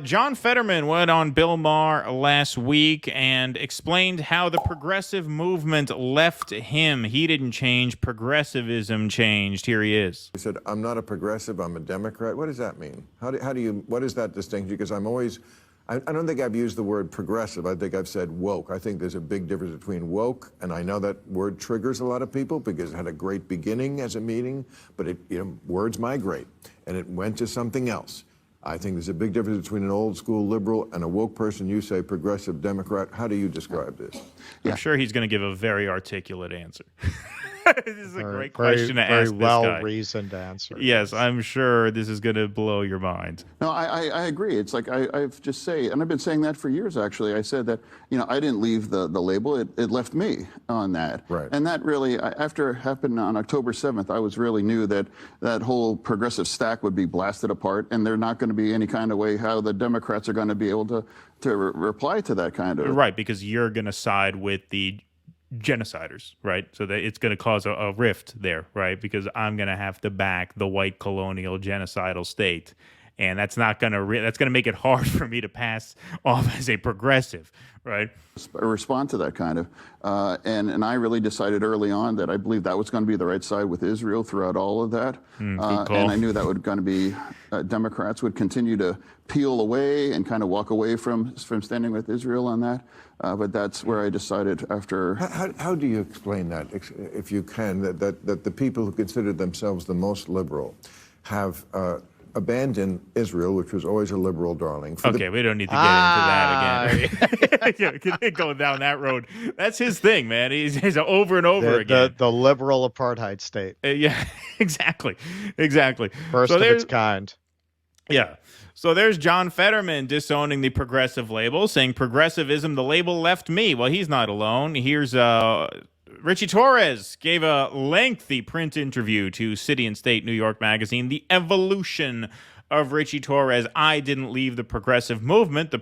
John Fetterman went on Bill Maher last week and explained how the progressive movement left him. He didn't change. Progressivism changed. Here he is. He said, I'm not a progressive, I'm a Democrat. What does that mean? What is that distinction? Because I don't think I've used the word progressive. I think I've said woke. I think there's a big difference between woke, and I know that word triggers a lot of people because it had a great beginning as a meaning, but words migrate, and it went to something else. I think there's a big difference between an old school liberal and a woke person. You say progressive Democrat. How do you describe this? I'm sure he's going to give a very articulate answer. This is a great question to ask this guy. Very well-reasoned answer. Yes, I'm sure this is going to blow your mind. No, I agree. It's like I've just say, and I've been saying that for years, actually. I said that, I didn't leave the label. It left me on that. Right. And that really, after it happened on October 7th, I was really knew that that whole progressive stack would be blasted apart, and there's not going to be any kind of way how the Democrats are going to be able to reply to that kind of... Right, because you're going to side with the genociders, right? So that it's going to cause a rift there, right? Because I'm going to have to back the white colonial genocidal state, and that's not going to that's going to make it hard for me to pass off as a progressive, right? Respond to that kind of, and I really decided early on that I believed that was going to be the right side with Israel throughout all of that, and I knew that would going to be Democrats would continue to peel away and kind of walk away from standing with Israel on that. But that's where I decided after. How do you explain that, if you can, that the people who consider themselves the most liberal have abandoned Israel, which was always a liberal darling? We don't need to get into that again. Going down that road. That's his thing, man. He's over and over again. The liberal apartheid state. Yeah, exactly. First of its kind. Yeah. So there's John Fetterman disowning the progressive label, saying progressivism, the label left me. Well, he's not alone. Here's Ritchie Torres gave a lengthy print interview to City and State New York Magazine, The Evolution of Ritchie Torres. I didn't leave the progressive movement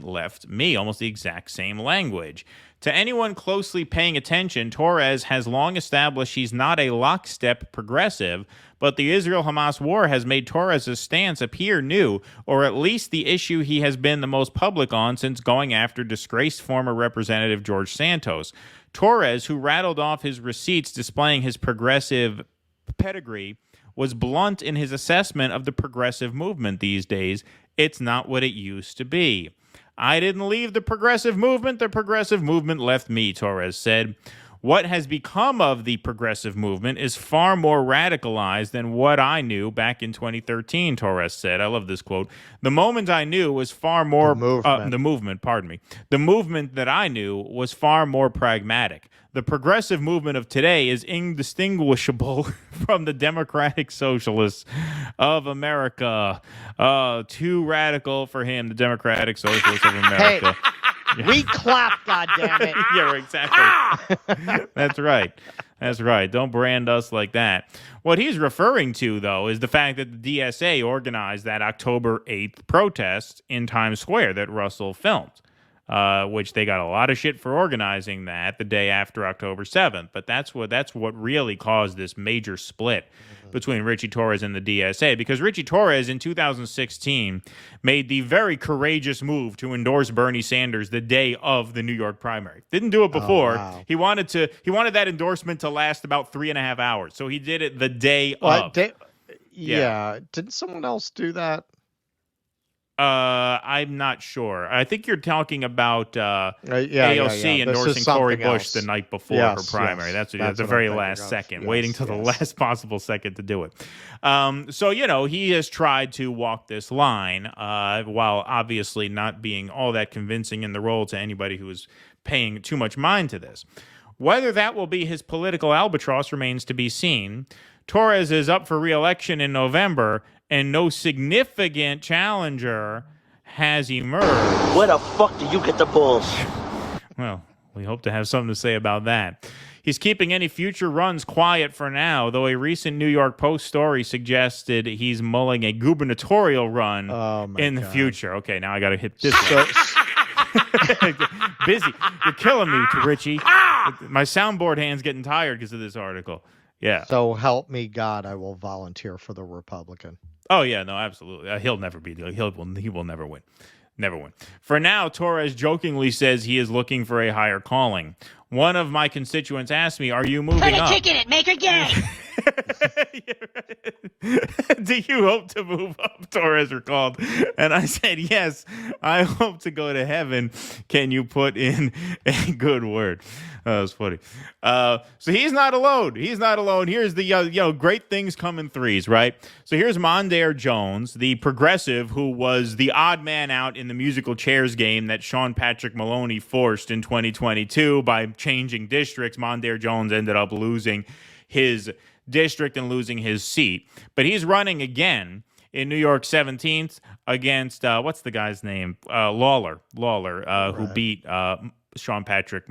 left me. Almost the exact same language. To anyone closely paying attention, Torres has long established he's not a lockstep progressive, but the Israel-Hamas war has made Torres' stance appear new, or at least the issue he has been the most public on since going after disgraced former Representative George Santos. Torres, who rattled off his receipts displaying his progressive pedigree, was blunt in his assessment of the progressive movement these days. It's not what it used to be. I didn't leave the progressive movement left me, Torres said. What has become of the progressive movement is far more radicalized than what I knew back in 2013, Torres said. I love this quote. The moment I knew was far more... The movement that I knew was far more pragmatic. The progressive movement of today is indistinguishable from the democratic socialists of America. Too radical for him, the democratic socialists of America. Hey. We clap, goddammit. Yeah, exactly. That's right. Don't brand us like that. What he's referring to, though, is the fact that the DSA organized that October 8th protest in Times Square that Russell filmed, which they got a lot of shit for organizing that the day after October 7th. But that's what really caused this major split between Ritchie Torres and the DSA, because Ritchie Torres in 2016 made the very courageous move to endorse Bernie Sanders the day of the New York primary. Didn't do it before. Wow. He wanted that endorsement to last about 3.5 hours, so he did it the day of. Didn't someone else do that? I'm not sure. I think you're talking about AOC endorsing Cori Bush the night before her primary. That's the very last second, waiting till the last possible second to do it. So, he has tried to walk this line while obviously not being all that convincing in the role to anybody who is paying too much mind to this. Whether that will be his political albatross remains to be seen. Torres is up for re-election in November, and no significant challenger has emerged. Where the fuck do you get the balls? Well, we hope to have something to say about that. He's keeping any future runs quiet for now, though a recent New York Post story suggested he's mulling a gubernatorial run in the future. Okay, now I got to hit this one. Busy. You're killing me, Ritchie. My soundboard hand's getting tired because of this article. Yeah. So help me God, I will volunteer for the Republican. Oh yeah, no, absolutely. He'll never be. He will never win. Never win. For now, Torres jokingly says he is looking for a higher calling. One of my constituents asked me, "Are you moving up?" Put a ticket in, make her gay. Do you hope to move up? Torres recalled. And I said, yes, I hope to go to heaven. Can you put in a good word? That was funny. So he's not alone. He's not alone. Here's the, great things come in threes, right? So here's Mondaire Jones, the progressive who was the odd man out in the musical chairs game that Sean Patrick Maloney forced in 2022 by changing districts. Mondaire Jones ended up losing his district and losing his seat. But he's running again in New York 17th against, what's the guy's name? Lawler, who beat Sean Patrick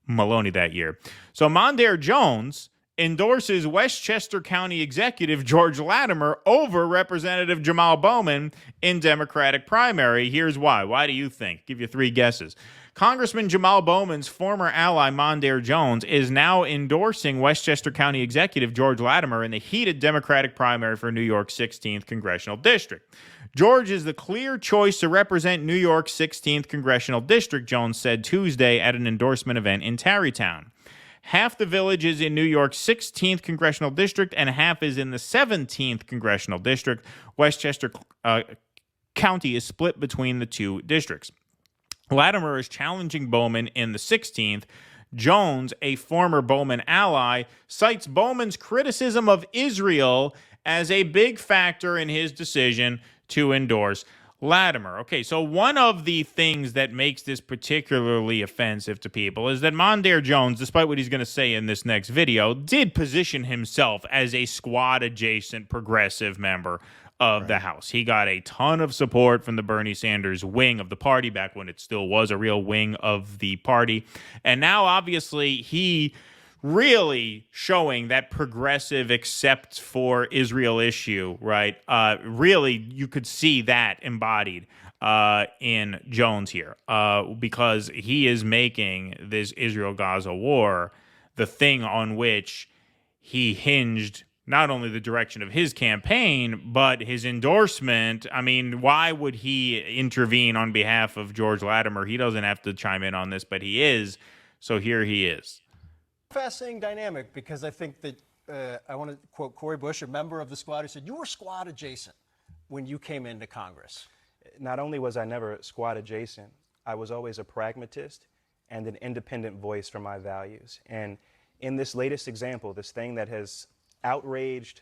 Maloney that year. So Mondaire Jones endorses Westchester County Executive George Latimer over Representative Jamal Bowman in Democratic primary. Here's why. Why do you think? Give you three guesses. Congressman Jamal Bowman's former ally, Mondaire Jones, is now endorsing Westchester County Executive George Latimer in the heated Democratic primary for New York's 16th Congressional District. George is the clear choice to represent New York's 16th Congressional District, Jones said Tuesday at an endorsement event in Tarrytown. Half the village is in New York's 16th Congressional District and half is in the 17th Congressional District. Westchester County is split between the two districts. Latimer is challenging Bowman in the 16th. Jones, a former Bowman ally, cites Bowman's criticism of Israel as a big factor in his decision to endorse Latimer. Okay, so one of the things that makes this particularly offensive to people is that Mondaire Jones, despite what he's going to say in this next video, did position himself as a squad-adjacent progressive member of the House. He got a ton of support from the Bernie Sanders wing of the party back when it still was a real wing of the party. And now, obviously, he really showing that progressive except for Israel issue, right? Really, you could see that embodied in Jones here because he is making this Israel-Gaza war the thing on which he hinged not only the direction of his campaign, but his endorsement. I mean, why would he intervene on behalf of George Latimer? He doesn't have to chime in on this, but he is. So here he is. Fascinating dynamic, because I think that I want to quote Cori Bush, a member of the squad, who said, you were squad adjacent when you came into Congress. Not only was I never squad adjacent, I was always a pragmatist and an independent voice for my values. And in this latest example, this thing that has outraged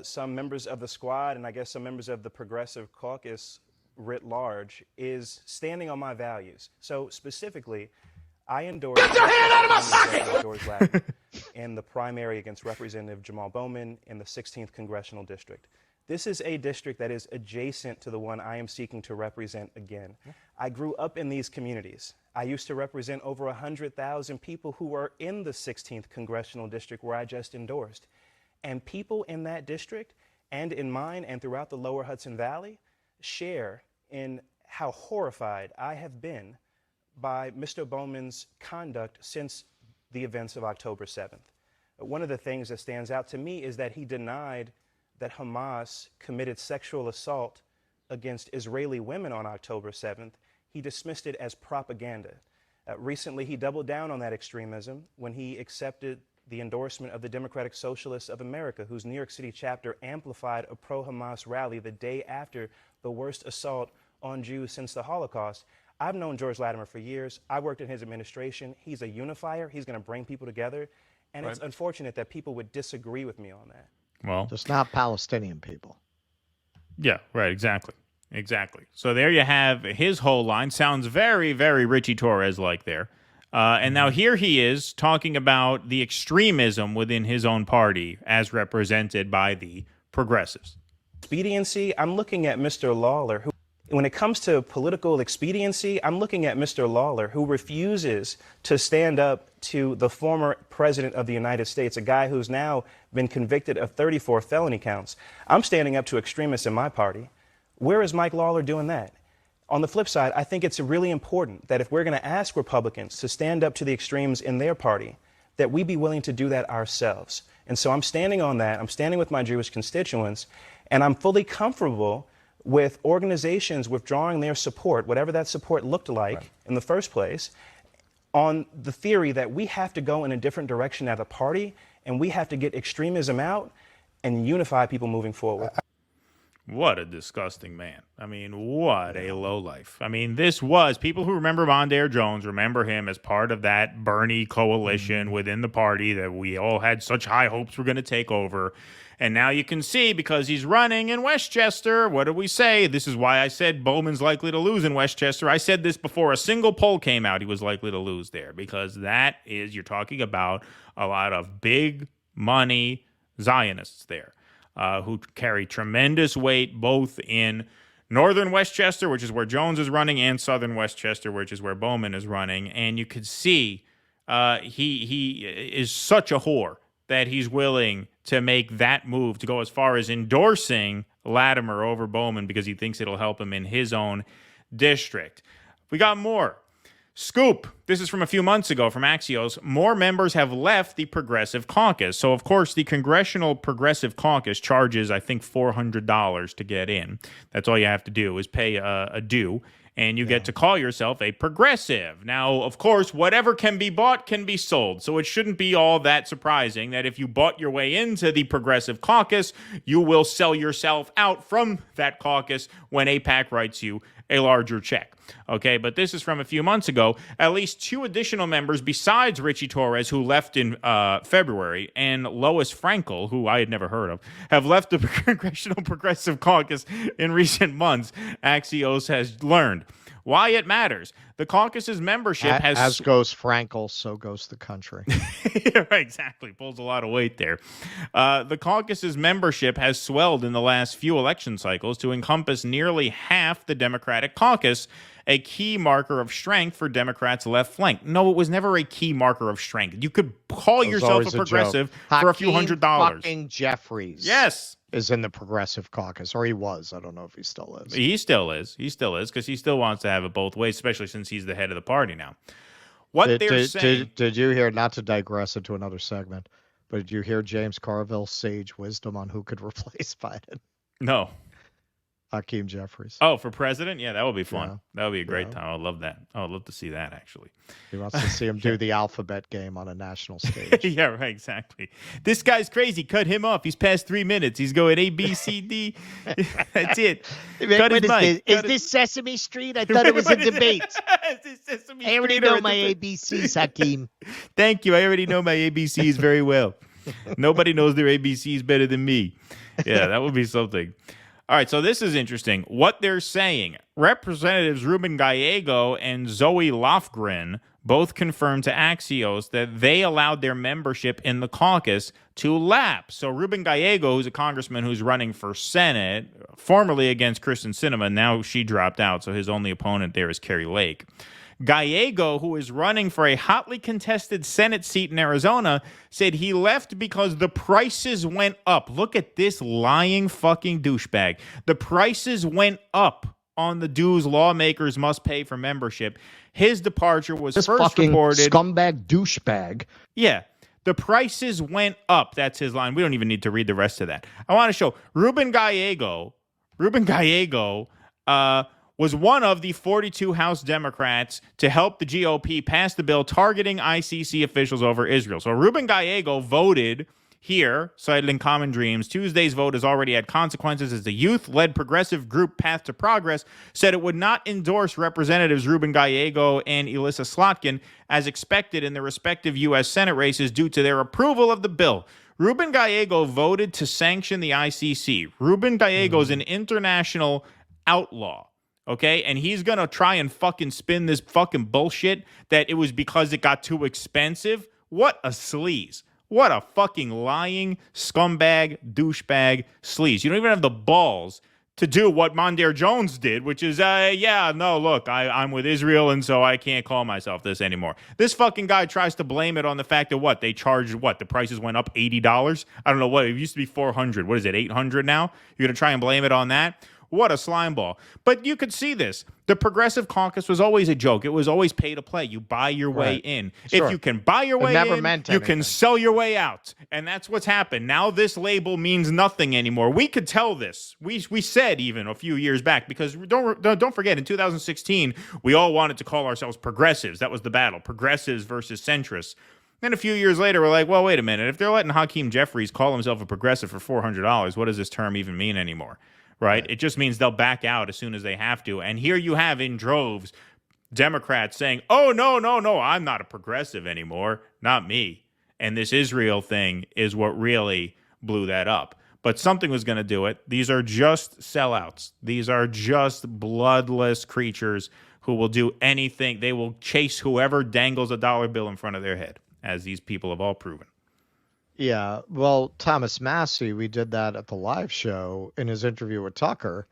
some members of the squad and I guess some members of the progressive caucus writ large is standing on my values. So specifically, I endorsed George Latimer in the primary against Representative Jamal Bowman in the 16th Congressional District. This is a district that is adjacent to the one I am seeking to represent again. I grew up in these communities. I used to represent over 100,000 people who were in the 16th Congressional District where I just endorsed. And people in that district and in mine and throughout the lower Hudson Valley share in how horrified I have been by Mr. Bowman's conduct since the events of October 7th. One of the things that stands out to me is that he denied that Hamas committed sexual assault against Israeli women on October 7th. He dismissed it as propaganda. Recently, he doubled down on that extremism when he accepted the endorsement of the Democratic Socialists of America, whose New York City chapter amplified a pro-Hamas rally the day after the worst assault on Jews since the Holocaust. I've known George Latimer for years. I worked in his administration. He's a unifier. He's going to bring people together. And it's unfortunate that people would disagree with me on that. Well, just not Palestinian people. Yeah, right. Exactly. So there you have his whole line. Sounds very, very Ritchie Torres like there. And now here he is talking about the extremism within his own party as represented by the progressives. Expediency, I'm looking at Mr. Lawler, who, when it comes to political expediency, I'm looking at Mr. Lawler, who refuses to stand up to the former president of the United States, a guy who's now been convicted of 34 felony counts. I'm standing up to extremists in my party. Where is Mike Lawler doing that? On the flip side, I think it's really important that if we're going to ask Republicans to stand up to the extremes in their party, that we be willing to do that ourselves. And so I'm standing on that. I'm standing with my Jewish constituents, and I'm fully comfortable with organizations withdrawing their support, whatever that support looked like in the first place, on the theory that we have to go in a different direction as a party, and we have to get extremism out and unify people moving forward. What a disgusting man. I mean, what a lowlife. I mean, this was, people who remember Mondaire Jones remember him as part of that Bernie coalition within the party that we all had such high hopes were going to take over. And now you can see, because he's running in Westchester, what did we say? This is why I said Bowman's likely to lose in Westchester. I said this before a single poll came out, he was likely to lose there, because that is, you're talking about a lot of big money Zionists there. Who carry tremendous weight both in northern Westchester, which is where Jones is running, and southern Westchester, which is where Bowman is running. And you could see he is such a whore that he's willing to make that move to go as far as endorsing Ladimer over Bowman because he thinks it'll help him in his own district. We got more. Scoop. This is from a few months ago from Axios. More members have left the Progressive Caucus. So, of course, the Congressional Progressive Caucus charges, I think, $400 to get in. That's all you have to do is pay a due, and you get to call yourself a progressive. Now, of course, whatever can be bought can be sold. So it shouldn't be all that surprising that if you bought your way into the Progressive Caucus, you will sell yourself out from that caucus when AIPAC writes you a larger check. Okay, but this is from a few months ago. At least 2 additional members besides Ritchie Torres, who left in February, and Lois Frankel, who I had never heard of, have left the Congressional Progressive Caucus in recent months, Axios has learned. Why it matters. The caucus's membership has... As goes Frankel, so goes the country. Yeah, right, exactly. Pulls a lot of weight there. The caucus's membership has swelled in the last few election cycles to encompass nearly half the Democratic caucus, a key marker of strength for Democrats' left flank. No, it was never a key marker of strength. You could call yourself a progressive for a few $100. Fucking Jeffries. Yes. Is in the Progressive Caucus, or he was. I don't know if he still is. He still is. He still is, because he still wants to have it both ways, especially since he's the head of the party now. What they're saying... Did you hear, not to digress into another segment, but did you hear James Carville's sage wisdom on who could replace Biden? No. Hakeem Jeffries. Oh, for president? Yeah, that would be fun. Yeah. That would be a great time. I would love that. I would love to see that, actually. He wants to see him do the alphabet game on a national stage. Yeah, right, exactly. This guy's crazy. Cut him off. He's past 3 minutes. He's going A, B, C, D. That's it. Cut his mic. Is this Sesame Street? I thought it was a debate. I already know my ABCs, Hakeem. Thank you. I already know my ABCs very well. Nobody knows their ABCs better than me. Yeah, that would be something. All right, so this is interesting. What they're saying, Representatives Ruben Gallego and Zoe Lofgren both confirmed to Axios that they allowed their membership in the caucus to lapse. So Ruben Gallego, who's a congressman who's running for Senate, formerly against Kristen Sinema, now she dropped out, so his only opponent there is Kerry Lake. Gallego, who is running for a hotly contested Senate seat in Arizona, said he left because the prices went up. Look at this lying fucking douchebag. The prices went up on the dues lawmakers must pay for membership. His departure was this first fucking reported... scumbag douchebag. Yeah. The prices went up. That's his line. We don't even need to read the rest of that. I want to show Ruben Gallego, was one of the 42 House Democrats to help the GOP pass the bill targeting ICC officials over Israel. So Ruben Gallego voted here, cited in Common Dreams. Tuesday's vote has already had consequences as the youth-led progressive group Path to Progress said it would not endorse Representatives Ruben Gallego and Elissa Slotkin as expected in their respective U.S. Senate races due to their approval of the bill. Ruben Gallego voted to sanction the ICC. Ruben Gallego is an international outlaw. Okay, and he's going to try and fucking spin this fucking bullshit that it was because it got too expensive. What a sleaze. What a fucking lying scumbag, douchebag sleaze. You don't even have the balls to do what Mondaire Jones did, which is, I'm with Israel, and so I can't call myself this anymore. This fucking guy tries to blame it on the fact that they charged the prices went up $80? I don't know what, it used to be $400. What is it, $800 now? You're going to try and blame it on that? What a slime ball. But you could see this. The Progressive Caucus was always a joke. It was always pay to play. You buy your way in. Sure. If you can buy your way never in, meant you anything. can sell your way out. And that's what's happened. Now this label means nothing anymore. We could tell this. We said even a few years back, because don't forget, in 2016, we all wanted to call ourselves progressives. That was the battle. Progressives versus centrists. Then a few years later, we're like, well, wait a minute. If they're letting Hakeem Jeffries call himself a progressive for $400, what does this term even mean anymore? Right? It just means they'll back out as soon as they have to. And here you have in droves Democrats saying, oh, no, I'm not a progressive anymore. Not me. And this Israel thing is what really blew that up. But something was going to do it. These are just sellouts. These are just bloodless creatures who will do anything. They will chase whoever dangles a dollar bill in front of their head, as these people have all proven. Yeah, well, Thomas Massey, we did that at the live show in his interview with Tucker,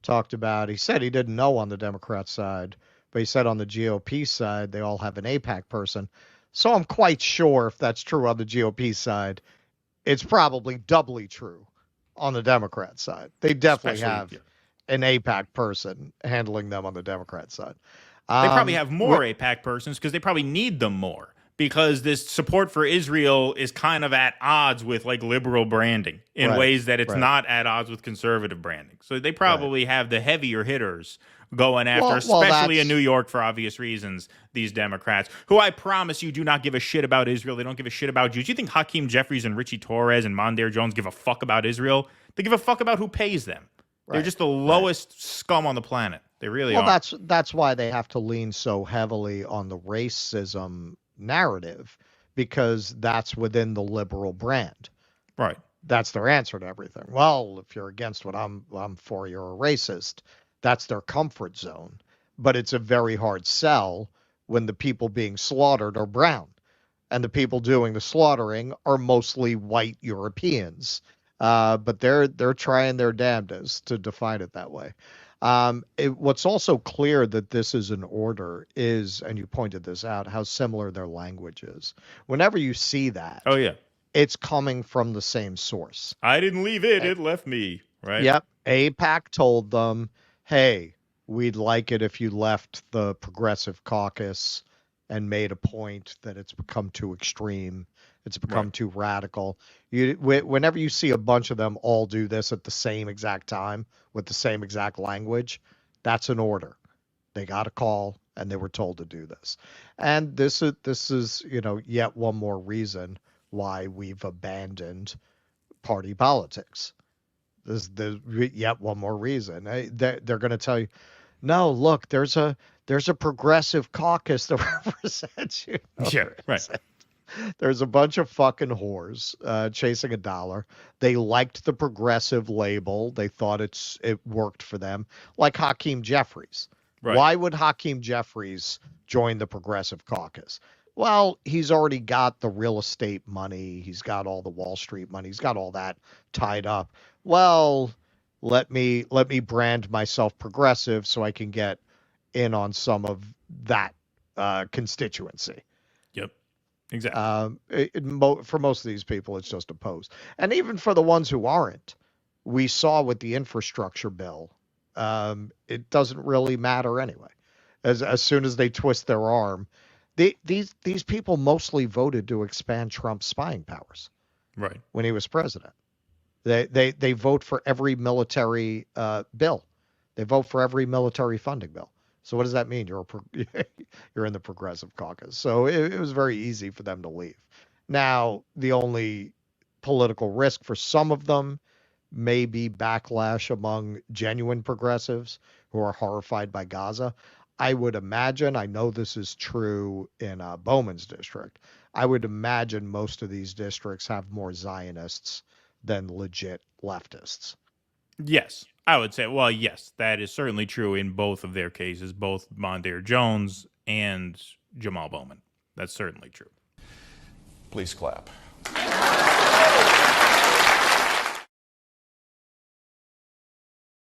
talked about, he said he didn't know on the Democrat side, but he said on the GOP side, they all have an AIPAC person. So I'm quite sure if that's true on the GOP side, it's probably doubly true on the Democrat side. They definitely have an AIPAC person handling them on the Democrat side. They probably have more AIPAC persons because they probably need them more. Because this support for Israel is kind of at odds with like liberal branding in ways that it's not at odds with conservative branding. So they probably have the heavier hitters going after, especially in New York for obvious reasons, these Democrats, who I promise you do not give a shit about Israel. They don't give a shit about Jews. You think Hakeem Jeffries and Ritchie Torres and Mondaire Jones give a fuck about Israel? They give a fuck about who pays them. They're just the lowest scum on the planet. They really are. Well, that's why they have to lean so heavily on the racism narrative, because that's within the liberal brand. Right. That's their answer to everything. Well, if you're against what I'm for, you're a racist. That's their comfort zone. But it's a very hard sell when the people being slaughtered are brown, and the people doing the slaughtering are mostly white Europeans. But they're trying their damnedest to define it that way. What's also clear that this is an order is, and you pointed this out, how similar their language is. Whenever you see that, it's coming from the same source. I didn't leave it, it left me, right? Yep. AIPAC told them, hey, we'd like it if you left the Progressive Caucus, and made a point that it's become too extreme. It's become too radical. Whenever you see a bunch of them all do this at the same exact time with the same exact language, that's an order. They got a call and they were told to do this. And this is yet one more reason why we've abandoned party politics. This yet one more reason. They're going to tell you, no, look, there's a progressive caucus that represents you. There's a bunch of fucking whores chasing a dollar. They liked the progressive label. They thought it worked for them. Like Hakeem Jeffries. Right. Why would Hakeem Jeffries join the Progressive Caucus? Well, he's already got the real estate money. He's got all the Wall Street money. He's got all that tied up. Well, let me brand myself progressive so I can get in on some of that constituency. Yep. Exactly. For most of these people, it's just opposed. And even for the ones who aren't, we saw with the infrastructure bill, it doesn't really matter anyway. As soon as they twist their arm, these people mostly voted to expand Trump's spying powers. Right. When he was president. They vote for every military bill. They vote for every military funding bill. So what does that mean? You're in the Progressive Caucus. So it was very easy for them to leave. Now, the only political risk for some of them may be backlash among genuine progressives who are horrified by Gaza. I would imagine, I know this is true in Bowman's district, I would imagine most of these districts have more Zionists than legit leftists. Yes. I would say, well, yes, that is certainly true in both of their cases, both Mondaire Jones and Jamal Bowman. That's certainly true. Please clap.